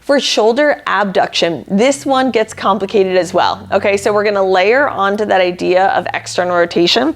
For shoulder abduction, this one gets complicated as well. Okay, so we're gonna layer onto that idea of external rotation.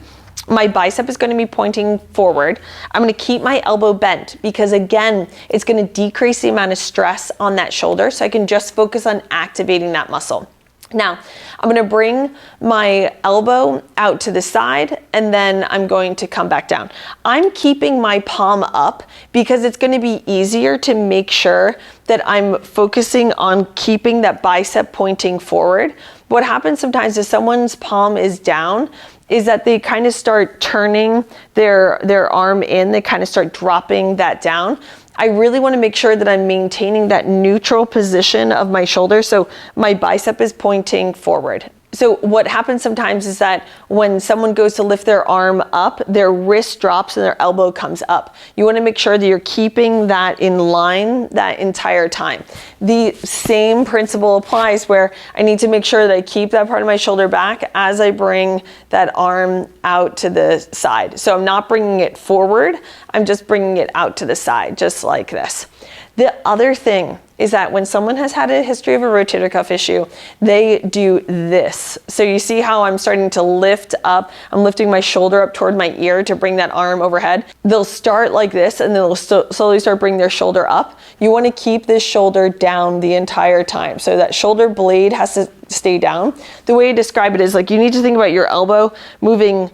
My bicep is going to be pointing forward. I'm going to keep my elbow bent because again, it's going to decrease the amount of stress on that shoulder so I can just focus on activating that muscle. Now, I'm going to bring my elbow out to the side and then I'm going to come back down. I'm keeping my palm up because it's going to be easier to make sure that I'm focusing on keeping that bicep pointing forward. What happens sometimes is someone's palm is down is that they kind of start turning their arm in, they kind of start dropping that down. I really want to make sure that I'm maintaining that neutral position of my shoulder so my bicep is pointing forward. So what happens sometimes is that when someone goes to lift their arm up, their wrist drops and their elbow comes up. You want to make sure that you're keeping that in line that entire time. The same principle applies where I need to make sure that I keep that part of my shoulder back as I bring that arm out to the side. So I'm not bringing it forward, I'm just bringing it out to the side, just like this. The other thing is that when someone has had a history of a rotator cuff issue, they do this. So you see how I'm starting to lift up, I'm lifting my shoulder up toward my ear to bring that arm overhead. They'll start like this and they'll slowly start bringing their shoulder up. You want to keep this shoulder down the entire time. So that shoulder blade has to stay down. The way I describe it is like you need to think about your elbow moving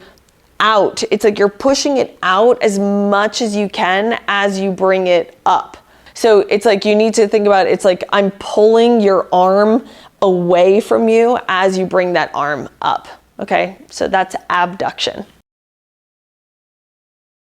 out. It's like you're pushing it out as much as you can as you bring it up. So it's like you need to think about it, it's like I'm pulling your arm away from you as you bring that arm up. Okay, so that's abduction.